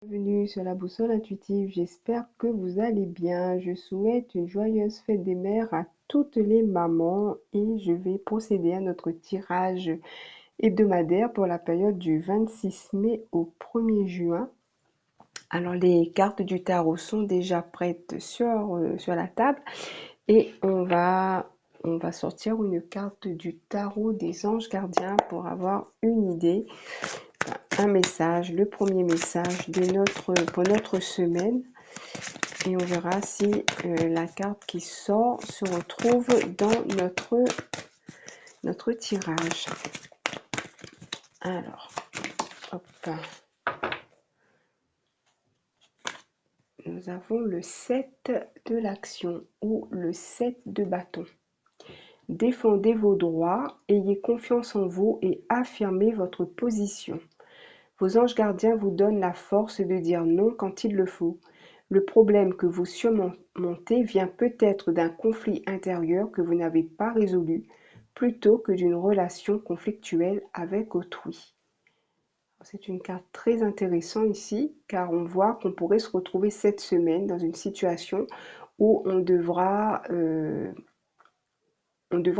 Bienvenue sur la boussole intuitive, j'espère que vous allez bien. Je souhaite une joyeuse fête des mères à toutes les mamans et je vais procéder à notre tirage hebdomadaire pour la période du 26 mai au 1er juin. Alors les cartes du tarot sont déjà prêtes sur la table et on va sortir une carte du tarot des anges gardiens pour avoir une idée, un message, le premier message pour notre semaine. Et on verra si la carte qui sort se retrouve dans notre tirage. Alors, hop, nous avons le 7 de l'action ou le 7 de bâton. Défendez vos droits, ayez confiance en vous et affirmez votre position. Vos anges gardiens vous donnent la force de dire non quand il le faut. Le problème que vous surmontez vient peut-être d'un conflit intérieur que vous n'avez pas résolu, plutôt que d'une relation conflictuelle avec autrui. C'est une carte très intéressante ici, car on voit qu'on pourrait se retrouver cette semaine dans une situation où on devra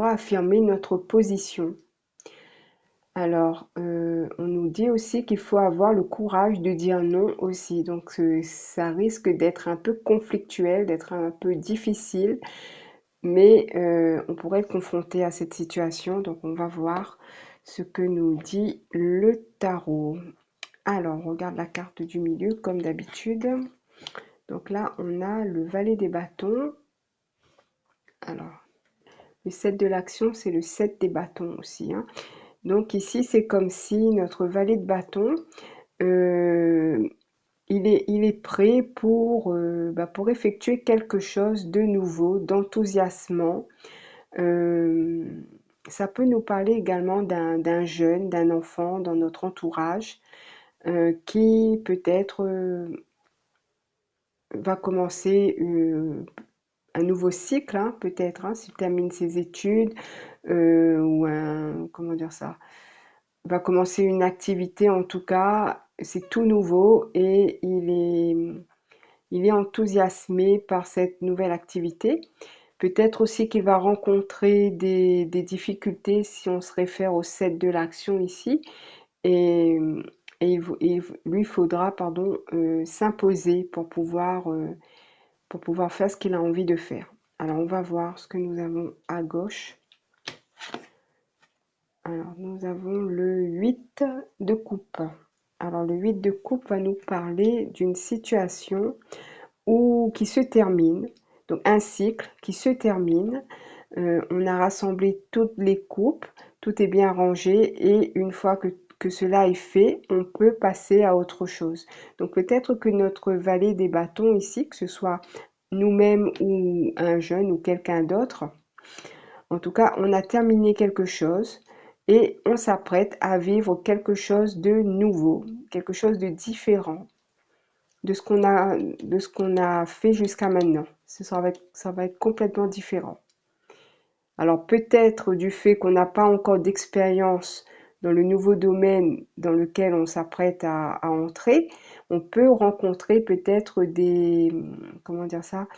affirmer notre position. Alors, on nous dit aussi qu'il faut avoir le courage de dire non aussi. Donc, ça risque d'être un peu conflictuel, d'être un peu difficile, mais on pourrait être confronté à cette situation. Donc, on va voir ce que nous dit le tarot. Alors, on regarde la carte du milieu comme d'habitude. Donc là, on a le valet des bâtons. Alors, le 7 de l'action, c'est le 7 des bâtons aussi, hein. Donc ici, c'est comme si notre valet de bâton, il est prêt pour effectuer quelque chose de nouveau, d'enthousiasmant. Euh, Ça peut nous parler également d'un jeune, d'un enfant dans notre entourage qui peut-être va commencer un nouveau cycle, hein, peut-être, hein, s'il termine ses études ou comment dire ça, va commencer une activité en tout cas, c'est tout nouveau et il est enthousiasmé par cette nouvelle activité. Peut-être aussi qu'il va rencontrer des difficultés si on se réfère au 7 de l'action ici et, et lui faudra pardon, s'imposer pour pouvoir faire ce qu'il a envie de faire. Alors on va voir ce que nous avons à gauche. Alors, nous avons le 8 de coupe. Alors, le 8 de coupe va nous parler d'une situation qui se termine, donc un cycle qui se termine. On a rassemblé toutes les coupes, tout est bien rangé et une fois que cela est fait, on peut passer à autre chose. Donc, peut-être que notre valet des bâtons ici, que ce soit nous-mêmes ou un jeune ou quelqu'un d'autre, en tout cas, on a terminé quelque chose et on s'apprête à vivre quelque chose de nouveau, quelque chose de différent de ce qu'on a fait jusqu'à maintenant. Ça va être complètement différent. Alors peut-être du fait qu'on n'a pas encore d'expérience dans le nouveau domaine dans lequel on s'apprête à entrer, on peut rencontrer peut-être comment dire ça,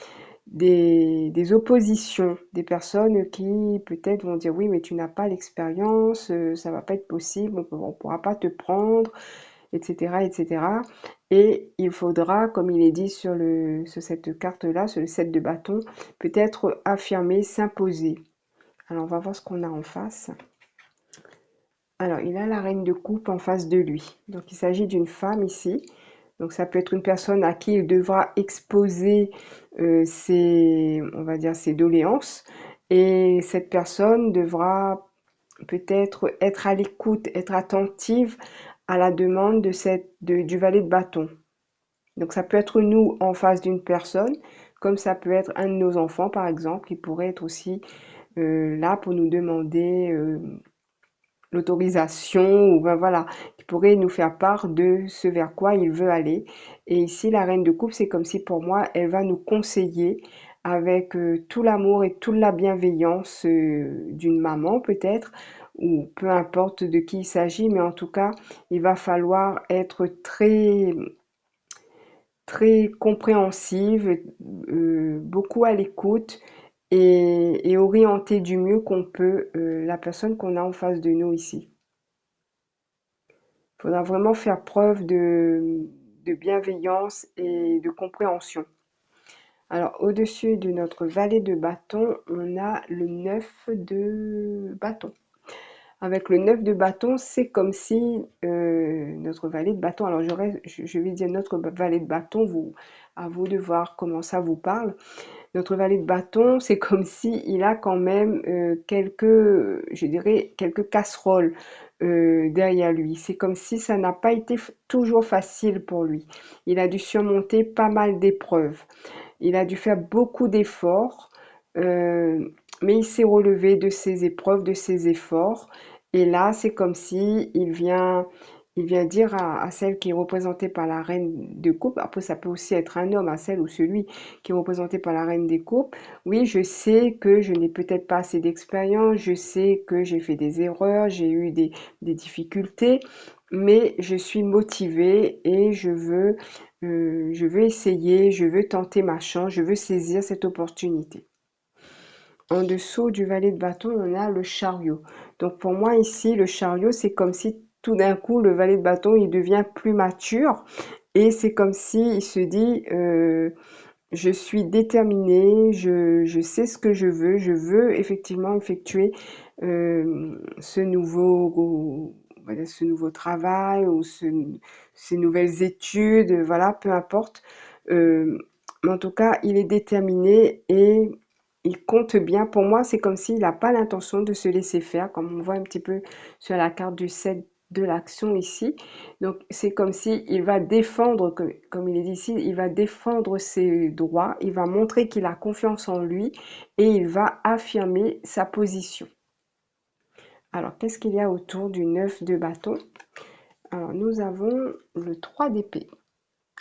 des oppositions, des personnes qui peut-être vont dire oui mais tu n'as pas l'expérience, ça va pas être possible, on pourra pas te prendre, etc. etc. Et il faudra, comme il est dit sur cette carte-là, sur le 7 de bâton, peut-être affirmer, s'imposer. Alors on va voir ce qu'on a en face. Alors il a la reine de coupe en face de lui. Donc il s'agit d'une femme ici. Donc ça peut être une personne à qui il devra exposer on va dire, ses doléances. Et cette personne devra peut-être être à l'écoute, être attentive à la demande du valet de bâton. Donc ça peut être nous en face d'une personne, comme ça peut être un de nos enfants par exemple, qui pourrait être aussi là pour nous demander l'autorisation ou ben voilà, qui pourrait nous faire part de ce vers quoi il veut aller. Et ici, la reine de coupe, c'est comme si pour moi, elle va nous conseiller avec tout l'amour et toute la bienveillance d'une maman peut-être, ou peu importe de qui il s'agit, mais en tout cas, il va falloir être très très compréhensive, beaucoup à l'écoute et orienter du mieux qu'on peut la personne qu'on a en face de nous ici. Il faudra vraiment faire preuve de bienveillance et de compréhension. Alors, au-dessus de notre valet de bâton, on a le 9 de bâton. Avec le 9 de bâton, c'est comme si notre valet de bâton, alors je vais dire notre valet de bâton, à vous de voir comment ça vous parle. Notre valet de bâton, c'est comme si il a quand même je dirais, quelques casseroles derrière lui. C'est comme si ça n'a pas été toujours facile pour lui. Il a dû surmonter pas mal d'épreuves. Il a dû faire beaucoup d'efforts, euh, mais il s'est relevé de ses épreuves, de ses efforts. Et là, c'est comme si il vient dire à celle qui est représentée par la reine de coupe, après ça peut aussi être un homme, à celle ou celui qui est représenté par la reine des coupes, oui, je sais que je n'ai peut-être pas assez d'expérience, je sais que j'ai fait des erreurs, j'ai eu des difficultés, mais je suis motivée et je veux essayer, je veux tenter ma chance, je veux saisir cette opportunité. En dessous du valet de bâton, on a le chariot. Donc pour moi ici, le chariot, c'est comme si tout d'un coup, le valet de bâton, il devient plus mature et c'est comme si il se dit, je suis déterminé, je sais ce que je veux effectivement effectuer ce nouveau travail ou ces nouvelles études, voilà, peu importe. Euh, mais en tout cas, il est déterminé et il compte bien. Pour moi, c'est comme s'il n'a pas l'intention de se laisser faire, comme on voit un petit peu sur la carte du 7 de l'action ici. Donc, c'est comme si il va défendre, comme il est dit ici, il va défendre ses droits, il va montrer qu'il a confiance en lui et il va affirmer sa position. Alors, qu'est-ce qu'il y a autour du 9 de bâton? Alors, nous avons le 3 d'épée.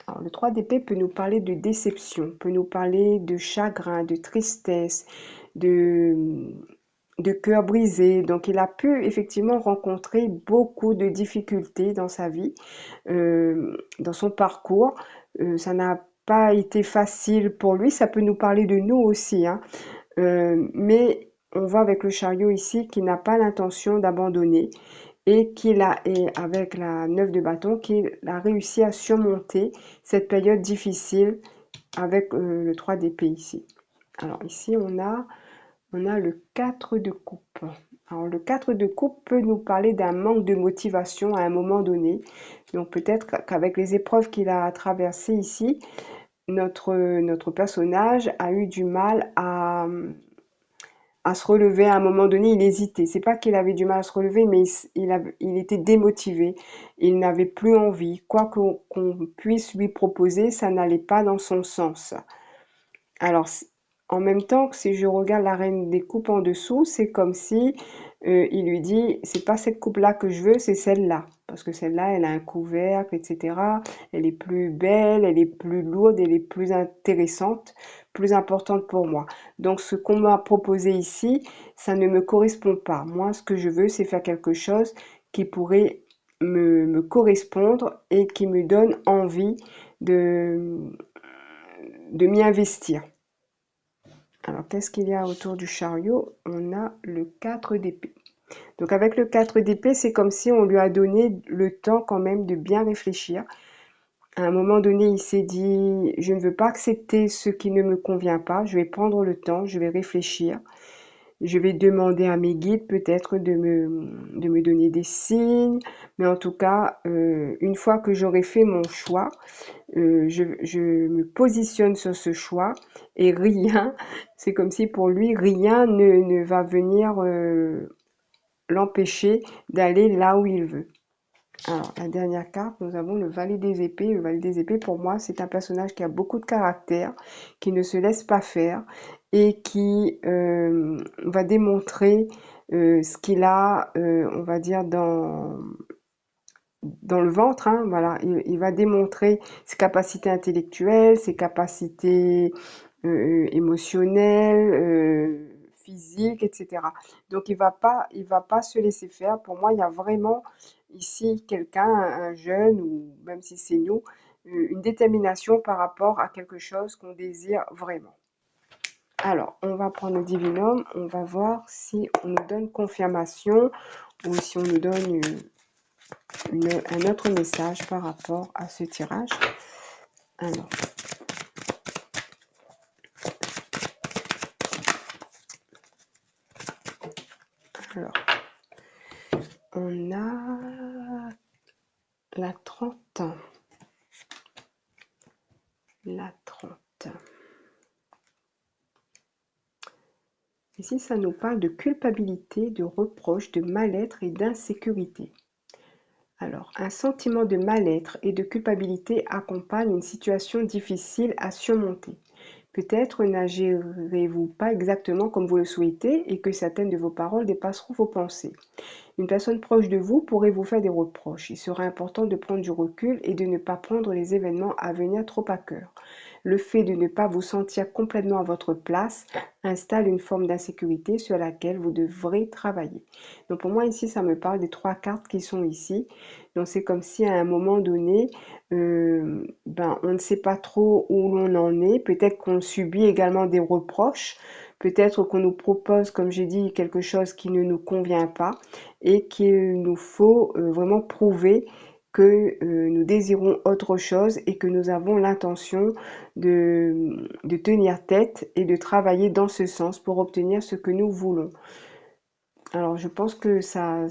Alors, le 3 d'épée peut nous parler de déception, peut nous parler de chagrin, de tristesse, de, de cœur brisé. Donc, il a pu effectivement rencontrer beaucoup de difficultés dans sa vie, dans son parcours. Ça n'a pas été facile pour lui. Ça peut nous parler de nous aussi, hein. Mais on voit avec le chariot ici qu'il n'a pas l'intention d'abandonner et avec la 9 de bâton, qu'il a réussi à surmonter cette période difficile avec le 3 d'épée ici. Alors ici, on a le 4 de coupe. Alors le 4 de coupe peut nous parler d'un manque de motivation à un moment donné. Donc peut-être qu'avec les épreuves qu'il a traversées ici, notre personnage a eu du mal à se relever. À un moment donné, il hésitait. C'est pas qu'il avait du mal à se relever, mais il était démotivé. Il n'avait plus envie. Quoi qu'on puisse lui proposer, ça n'allait pas dans son sens. Alors, en même temps que si je regarde la reine des coupes en dessous, c'est comme si il lui dit, c'est pas cette coupe-là que je veux, c'est celle-là. Parce que celle-là, elle a un couvercle, etc. Elle est plus belle, elle est plus lourde, elle est plus intéressante, plus importante pour moi. Donc, ce qu'on m'a proposé ici, ça ne me correspond pas. Moi, ce que je veux, c'est faire quelque chose qui pourrait me correspondre et qui me donne envie de, de m'y investir. Alors, qu'est-ce qu'il y a autour du chariot? On a le 4 d'épée. Donc, avec le 4 d'épée, c'est comme si on lui a donné le temps quand même de bien réfléchir. À un moment donné, il s'est dit, je ne veux pas accepter ce qui ne me convient pas, je vais prendre le temps, je vais réfléchir. Je vais demander à mes guides peut-être de me donner des signes, mais en tout cas, une fois que j'aurai fait mon choix, je me positionne sur ce choix et rien, c'est comme si pour lui, rien ne va venir l'empêcher d'aller là où il veut. Alors, la dernière carte, nous avons le valet des épées. Le valet des épées, pour moi, c'est un personnage qui a beaucoup de caractère, qui ne se laisse pas faire et qui va démontrer ce qu'il a, on va dire, dans le ventre, hein, voilà, il va démontrer ses capacités intellectuelles, ses capacités émotionnelles, physiques, etc. Donc il va pas se laisser faire. Pour moi, il y a vraiment ici quelqu'un, un jeune ou même si c'est nous, une détermination par rapport à quelque chose qu'on désire vraiment. Alors, on va prendre le divinum, on va voir si on nous donne confirmation ou si on nous donne un autre message par rapport à ce tirage. Alors, on a la 30. La 30. Ici, ça nous parle de culpabilité, de reproche, de mal-être et d'insécurité. Alors, un sentiment de mal-être et de culpabilité accompagne une situation difficile à surmonter. Peut-être n'agirez-vous pas exactement comme vous le souhaitez et que certaines de vos paroles dépasseront vos pensées. Une personne proche de vous pourrait vous faire des reproches. Il sera important de prendre du recul et de ne pas prendre les événements à venir trop à cœur. Le fait de ne pas vous sentir complètement à votre place installe une forme d'insécurité sur laquelle vous devrez travailler. Donc pour moi ici, ça me parle des 3 cartes qui sont ici. Donc c'est comme si à un moment donné, on ne sait pas trop où l'on en est. Peut-être qu'on subit également des reproches. Peut-être qu'on nous propose, comme j'ai dit, quelque chose qui ne nous convient pas et qu'il nous faut vraiment prouver que nous désirons autre chose et que nous avons l'intention de tenir tête et de travailler dans ce sens pour obtenir ce que nous voulons. Alors je pense que ça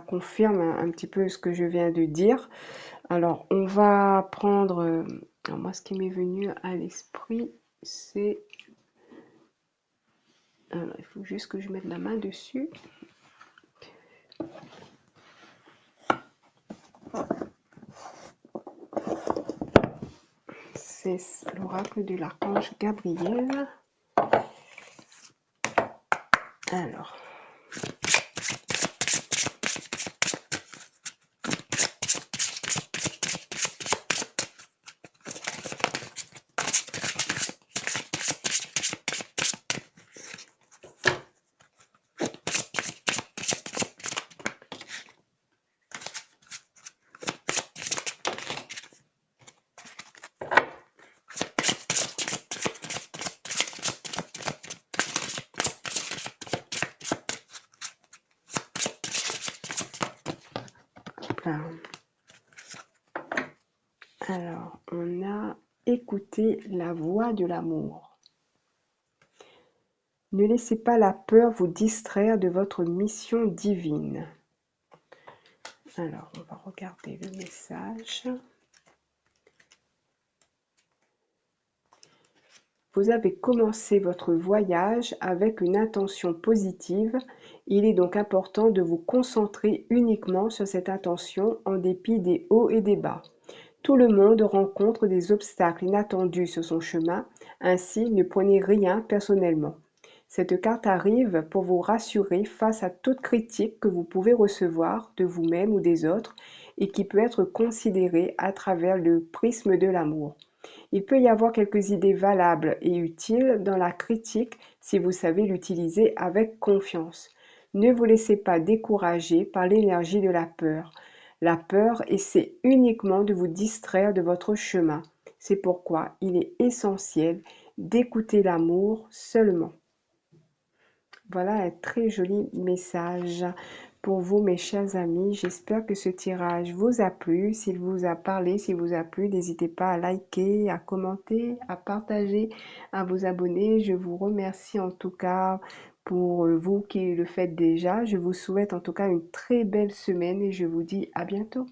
confirme un petit peu ce que je viens de dire. Alors on va prendre, alors moi ce qui m'est venu à l'esprit c'est, alors il faut juste que je mette la main dessus. C'est l'oracle de l'archange Gabriel. Alors, on a écouté la voix de l'amour. Ne laissez pas la peur vous distraire de votre mission divine. Alors, on va regarder le message. Vous avez commencé votre voyage avec une intention positive. Il est donc important de vous concentrer uniquement sur cette intention en dépit des hauts et des bas. Tout le monde rencontre des obstacles inattendus sur son chemin, ainsi ne prenez rien personnellement. Cette carte arrive pour vous rassurer face à toute critique que vous pouvez recevoir de vous-même ou des autres et qui peut être considérée à travers le prisme de l'amour. Il peut y avoir quelques idées valables et utiles dans la critique si vous savez l'utiliser avec confiance. Ne vous laissez pas décourager par l'énergie de la peur. La peur essaie uniquement de vous distraire de votre chemin. C'est pourquoi il est essentiel d'écouter l'amour seulement. Voilà un très joli message pour vous, mes chers amis. J'espère que ce tirage vous a plu. S'il vous a parlé, s'il vous a plu, n'hésitez pas à liker, à commenter, à partager, à vous abonner. Je vous remercie en tout cas pour vous qui le faites déjà. Je vous souhaite en tout cas une très belle semaine et je vous dis à bientôt.